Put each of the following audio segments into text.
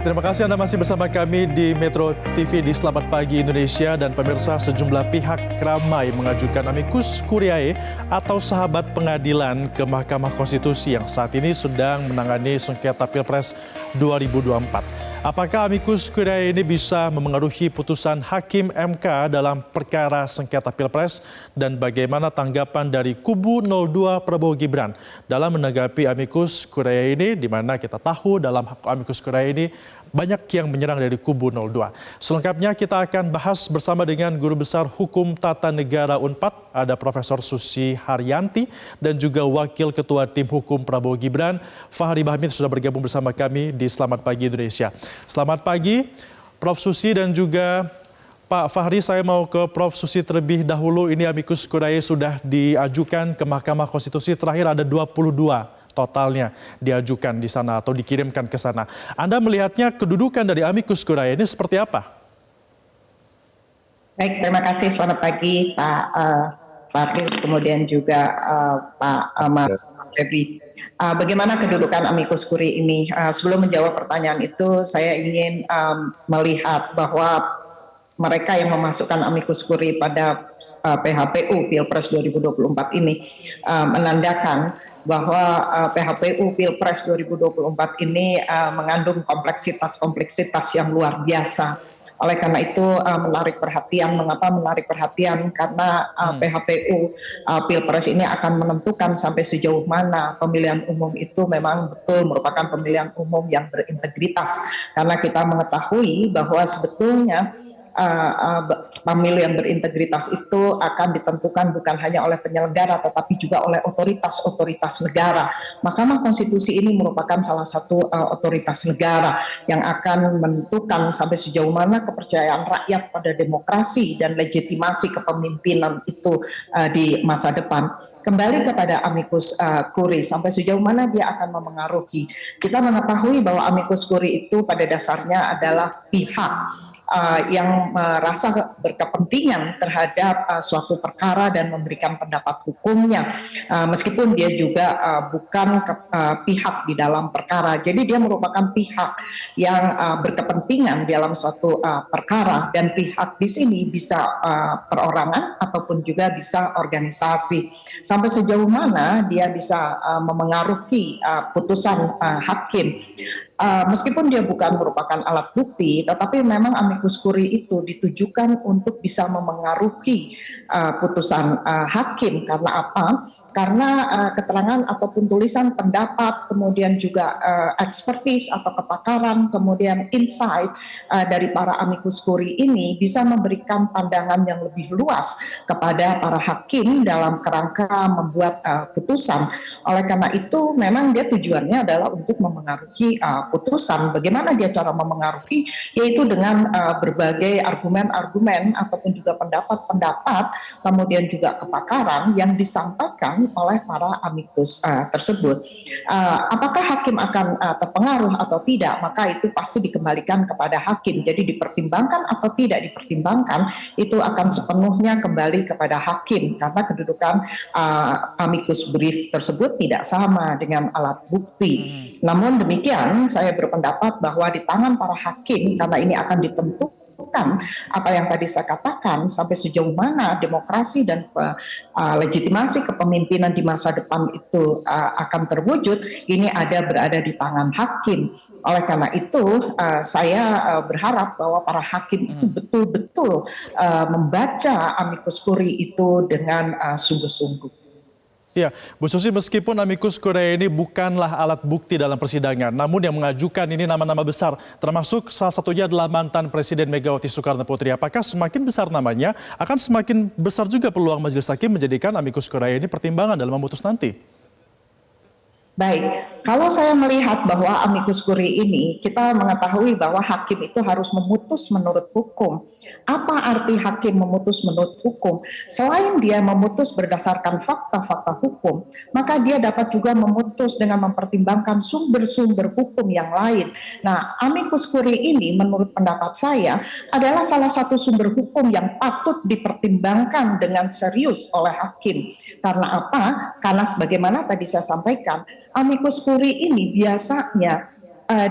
Terima kasih Anda masih bersama kami di Metro TV di Selamat Pagi Indonesia. Dan pemirsa, sejumlah pihak ramai mengajukan amicus curiae atau sahabat pengadilan ke Mahkamah Konstitusi yang saat ini sedang menangani sengketa Pilpres 2024. Apakah amicus curiae ini bisa memengaruhi putusan Hakim MK dalam perkara sengketa Pilpres? Dan bagaimana tanggapan dari kubu 02 Prabowo Gibran dalam menanggapi amicus curiae ini, di mana kita tahu dalam amicus curiae ini banyak yang menyerang dari kubu 02. Selengkapnya kita akan bahas bersama dengan Guru Besar Hukum Tata Negara Unpad, ada Profesor Susi Haryanti, dan juga Wakil Ketua Tim Hukum Prabowo Gibran, Fahri Bahmid, sudah bergabung bersama kami di Selamat Pagi Indonesia. Selamat pagi, Prof. Susi dan juga Pak Fahri. Saya mau ke Prof. Susi terlebih dahulu. Ini amicus curiae sudah diajukan ke Mahkamah Konstitusi, terakhir ada 22 totalnya diajukan di sana atau dikirimkan ke sana. Anda melihatnya kedudukan dari amicus curiae ini seperti apa? Baik, terima kasih. Selamat pagi Pak Fahri, kemudian juga Pak Mas Febri. Bagaimana kedudukan amicus curiae ini? Sebelum menjawab pertanyaan itu, saya ingin melihat bahwa mereka yang memasukkan amicus curiae pada PHPU Pilpres 2024 ini menandakan bahwa PHPU Pilpres 2024 ini mengandung kompleksitas yang luar biasa. Oleh karena itu menarik perhatian. Mengapa menarik perhatian? Karena PHPU Pilpres ini akan menentukan sampai sejauh mana pemilihan umum itu memang betul merupakan pemilihan umum yang berintegritas. Karena kita mengetahui bahwa sebetulnya pemilu yang berintegritas itu akan ditentukan bukan hanya oleh penyelenggara tetapi juga oleh otoritas negara. Mahkamah Konstitusi ini merupakan salah satu otoritas negara yang akan menentukan sampai sejauh mana kepercayaan rakyat pada demokrasi dan legitimasi kepemimpinan itu di masa depan. Kembali kepada amicus curiae, sampai sejauh mana dia akan memengaruhi. Kita mengetahui bahwa amicus curiae itu pada dasarnya adalah pihak yang merasa berkepentingan terhadap suatu perkara dan memberikan pendapat hukumnya, meskipun dia juga bukan pihak di dalam perkara. Jadi dia merupakan pihak yang berkepentingan dalam suatu perkara, dan pihak di sini bisa perorangan ataupun juga bisa organisasi. Sampai sejauh mana dia bisa memengaruhi putusan hakim. Meskipun dia bukan merupakan alat bukti, tetapi memang amicus curiae itu ditujukan untuk bisa memengaruhi putusan hakim. Karena apa? Karena keterangan ataupun tulisan pendapat, kemudian juga expertise atau kepakaran, kemudian insight dari para amicus curiae ini bisa memberikan pandangan yang lebih luas kepada para hakim dalam kerangka membuat putusan. Oleh karena itu memang dia tujuannya adalah untuk memengaruhi putusan. Bagaimana dia cara memengaruhi? Yaitu dengan berbagai argumen-argumen ataupun juga pendapat-pendapat, kemudian juga kepakaran yang disampaikan oleh para amicus tersebut. Apakah hakim akan terpengaruh atau tidak? Maka itu pasti dikembalikan kepada hakim. Jadi dipertimbangkan atau tidak dipertimbangkan itu akan sepenuhnya kembali kepada hakim, karena kedudukan amicus brief tersebut tidak sama dengan alat bukti. Namun demikian, saya berpendapat bahwa di tangan para hakim, karena ini akan ditentukan apa yang tadi saya katakan, sampai sejauh mana demokrasi dan legitimasi kepemimpinan di masa depan itu akan terwujud, ini berada di tangan hakim. Oleh karena itu saya berharap bahwa para hakim itu betul-betul membaca amicus curiae itu dengan sungguh-sungguh. Ya, Bu Susi, meskipun amicus curiae ini bukanlah alat bukti dalam persidangan, namun yang mengajukan ini nama-nama besar, termasuk salah satunya adalah mantan Presiden Megawati Soekarno Putri. Apakah semakin besar namanya, akan semakin besar juga peluang majelis hakim menjadikan amicus curiae ini pertimbangan dalam memutus nanti? Baik, kalau saya melihat bahwa amicus curiae ini, kita mengetahui bahwa hakim itu harus memutus menurut hukum. Apa arti hakim memutus menurut hukum? Selain dia memutus berdasarkan fakta-fakta hukum, maka dia dapat juga memutus dengan mempertimbangkan sumber-sumber hukum yang lain. Nah, amicus curiae ini menurut pendapat saya adalah salah satu sumber hukum yang patut dipertimbangkan dengan serius oleh hakim. Karena apa? Karena sebagaimana tadi saya sampaikan, amicus curiae ini biasanya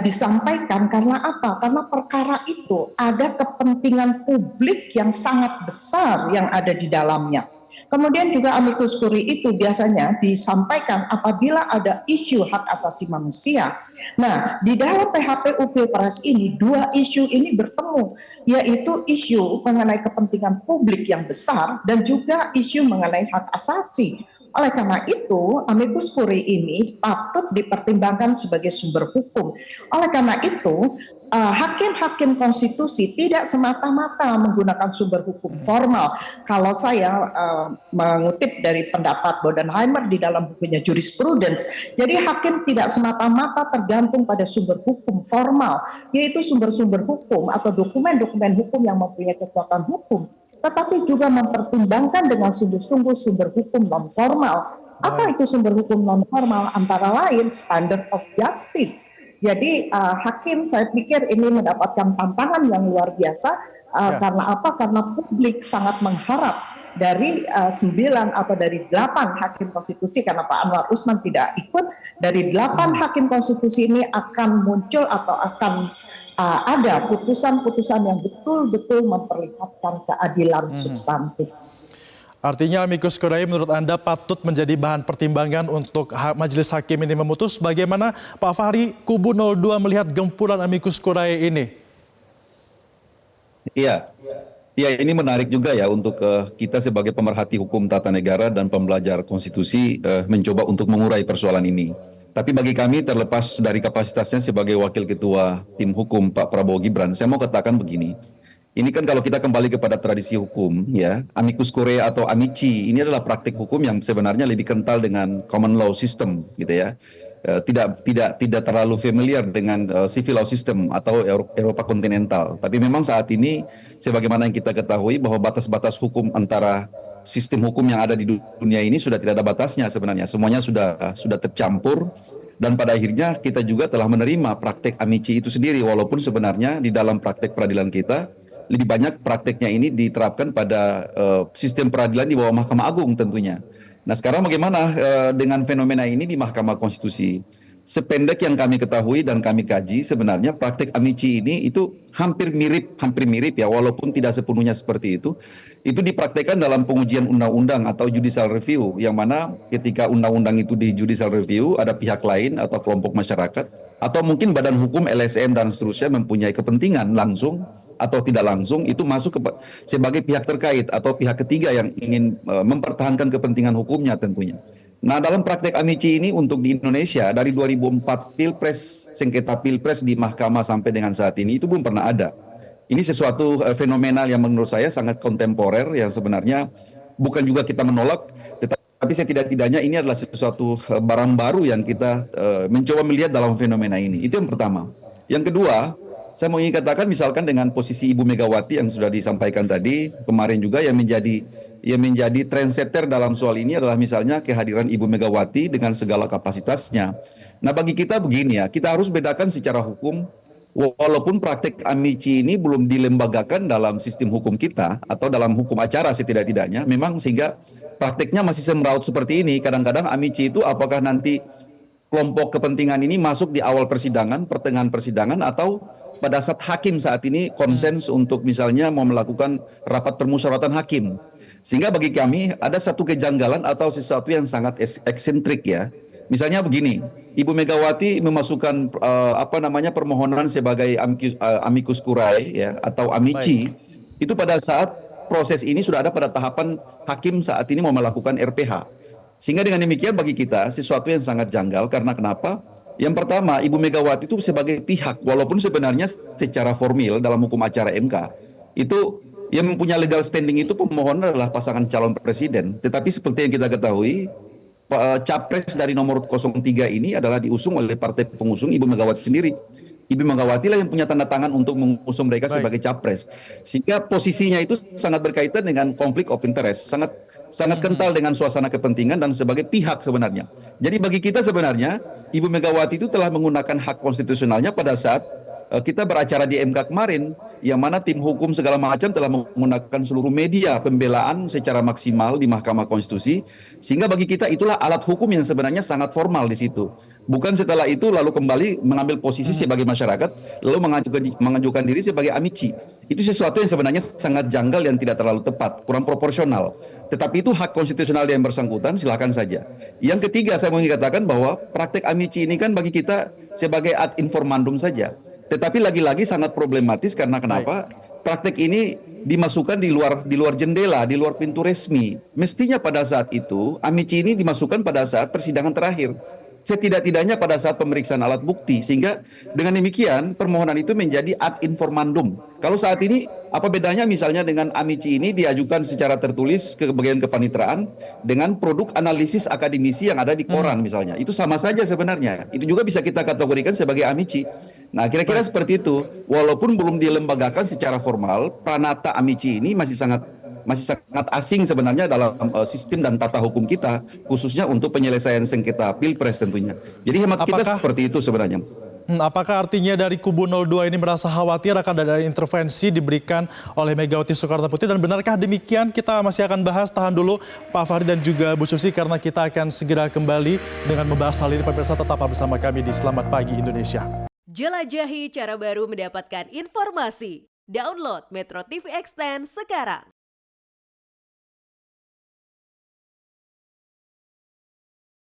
disampaikan karena apa? Karena perkara itu ada kepentingan publik yang sangat besar yang ada di dalamnya. Kemudian juga amicus curiae itu biasanya disampaikan apabila ada isu hak asasi manusia. Nah, di dalam PHPU Pilpres ini dua isu ini bertemu, yaitu isu mengenai kepentingan publik yang besar dan juga isu mengenai hak asasi. Oleh karena itu, amicus curiae ini patut dipertimbangkan sebagai sumber hukum. Oleh karena itu, hakim-hakim konstitusi tidak semata-mata menggunakan sumber hukum formal. Kalau saya mengutip dari pendapat Bodenheimer di dalam bukunya Jurisprudence, jadi hakim tidak semata-mata tergantung pada sumber hukum formal, yaitu sumber-sumber hukum atau dokumen-dokumen hukum yang mempunyai kekuatan hukum, tetapi juga mempertimbangkan dengan sungguh-sungguh sumber hukum non formal. Apa itu sumber hukum non formal? Antara lain standard of justice. Jadi hakim saya pikir ini mendapatkan tantangan yang luar biasa karena apa? Karena publik sangat mengharap dari 9 atau dari 8 hakim konstitusi, karena Pak Anwar Usman tidak ikut, dari 8 hakim konstitusi ini akan muncul atau akan ada putusan-putusan yang betul-betul memperlihatkan keadilan substantif. Artinya amicus curiae menurut Anda patut menjadi bahan pertimbangan untuk majelis hakim ini memutus. Bagaimana Pak Fahri, kubu 02 melihat gempuran amicus curiae ini? Iya, ini menarik juga ya untuk kita sebagai pemerhati hukum tata negara dan pembelajar konstitusi mencoba untuk mengurai persoalan ini. Tapi bagi kami, terlepas dari kapasitasnya sebagai wakil ketua tim hukum Pak Prabowo Gibran, saya mau katakan begini. Ini kan kalau kita kembali kepada tradisi hukum, ya, amicus curiae atau amici ini adalah praktik hukum yang sebenarnya lebih kental dengan common law system, gitu ya. Tidak terlalu familiar dengan civil law system atau Eropa kontinental. Tapi memang saat ini, sebagaimana yang kita ketahui bahwa batas-batas hukum antara sistem hukum yang ada di dunia ini sudah tidak ada batasnya sebenarnya. Semuanya sudah tercampur, dan pada akhirnya kita juga telah menerima praktek amici itu sendiri, walaupun sebenarnya di dalam praktek peradilan kita lebih banyak prakteknya ini diterapkan pada sistem peradilan di bawah Mahkamah Agung tentunya. Nah, sekarang bagaimana dengan fenomena ini di Mahkamah Konstitusi? Sependek yang kami ketahui dan kami kaji, sebenarnya praktek amici ini itu hampir mirip ya, walaupun tidak sepenuhnya seperti itu dipraktekkan dalam pengujian undang-undang atau judicial review, yang mana ketika undang-undang itu di judicial review, ada pihak lain atau kelompok masyarakat, atau mungkin badan hukum, LSM dan seterusnya mempunyai kepentingan langsung atau tidak langsung, itu masuk sebagai pihak terkait atau pihak ketiga yang ingin mempertahankan kepentingan hukumnya tentunya. Nah, dalam praktek amici ini untuk di Indonesia dari 2004 sengketa pilpres di mahkamah sampai dengan saat ini itu belum pernah ada. Ini sesuatu fenomenal yang menurut saya sangat kontemporer, yang sebenarnya bukan juga kita menolak, tetapi setidak-tidaknya ini adalah sesuatu barang baru yang kita mencoba melihat dalam fenomena ini. Itu yang pertama. Yang kedua, saya mau ingin katakan misalkan dengan posisi Ibu Megawati yang sudah disampaikan tadi, kemarin juga yang menjadi trendsetter dalam soal ini adalah misalnya kehadiran Ibu Megawati dengan segala kapasitasnya. Nah, bagi kita begini ya, kita harus bedakan secara hukum, walaupun praktek amici ini belum dilembagakan dalam sistem hukum kita atau dalam hukum acara setidak-tidaknya, memang sehingga prakteknya masih semraut seperti ini. Kadang-kadang amici itu apakah nanti kelompok kepentingan ini masuk di awal persidangan, pertengahan persidangan, atau pada saat hakim saat ini konsens untuk misalnya mau melakukan rapat permusyawaratan hakim. Sehingga bagi kami ada satu kejanggalan atau sesuatu yang sangat eksentrik ya. Misalnya begini, Ibu Megawati memasukkan permohonan sebagai amicus curiae ya atau amici. Baik. Itu pada saat proses ini sudah ada pada tahapan hakim saat ini mau melakukan RPH. Sehingga dengan demikian bagi kita sesuatu yang sangat janggal, karena kenapa? Yang pertama, Ibu Megawati itu sebagai pihak, walaupun sebenarnya secara formil dalam hukum acara MK itu yang mempunyai legal standing itu pemohon adalah pasangan calon presiden. Tetapi seperti yang kita ketahui, capres dari nomor 03 ini adalah diusung oleh partai pengusung Ibu Megawati sendiri. Ibu Megawati lah yang punya tanda tangan untuk mengusung mereka sebagai capres. Sehingga posisinya itu sangat berkaitan dengan konflik of interest, sangat kental dengan suasana kepentingan dan sebagai pihak sebenarnya. Jadi bagi kita sebenarnya Ibu Megawati itu telah menggunakan hak konstitusionalnya pada saat kita beracara di MK kemarin. yang mana tim hukum segala macam telah menggunakan seluruh media pembelaan secara maksimal di Mahkamah Konstitusi, sehingga bagi kita itulah alat hukum yang sebenarnya sangat formal di situ. Bukan setelah itu lalu kembali mengambil posisi sebagai masyarakat, lalu mengajukan diri sebagai amici. Itu sesuatu yang sebenarnya sangat janggal dan tidak terlalu tepat, kurang proporsional. Tetapi itu hak konstitusional yang bersangkutan, silakan saja. Yang ketiga, saya mau katakan bahwa praktek amici ini kan bagi kita sebagai ad informandum saja. Tetapi lagi-lagi sangat problematis karena kenapa? Praktek ini dimasukkan di luar jendela, di luar pintu resmi. Mestinya pada saat itu, amici ini dimasukkan pada saat persidangan terakhir. Setidak-tidaknya pada saat pemeriksaan alat bukti, sehingga dengan demikian permohonan itu menjadi ad informandum. Kalau saat ini apa bedanya misalnya dengan amici ini diajukan secara tertulis ke bagian kepanitraan dengan produk analisis akademisi yang ada di koran misalnya. Itu sama saja sebenarnya. Itu juga bisa kita kategorikan sebagai amici. Nah, kira-kira seperti itu. Walaupun belum dilembagakan secara formal, pranata amici ini masih sangat asing sebenarnya dalam sistem dan tata hukum kita, khususnya untuk penyelesaian sengketa Pilpres tentunya. Jadi hemat kita seperti itu sebenarnya. Apakah artinya dari kubu 02 ini merasa khawatir akan ada intervensi diberikan oleh Megawati Soekarnoputri, dan benarkah demikian? Kita masih akan bahas, tahan dulu Pak Fahri dan juga Bu Susi, karena kita akan segera kembali dengan membahas hal ini. Pemirsa, tetap bersama kami di Selamat Pagi Indonesia. Jelajahi cara baru mendapatkan informasi. Download Metro TV Extend sekarang.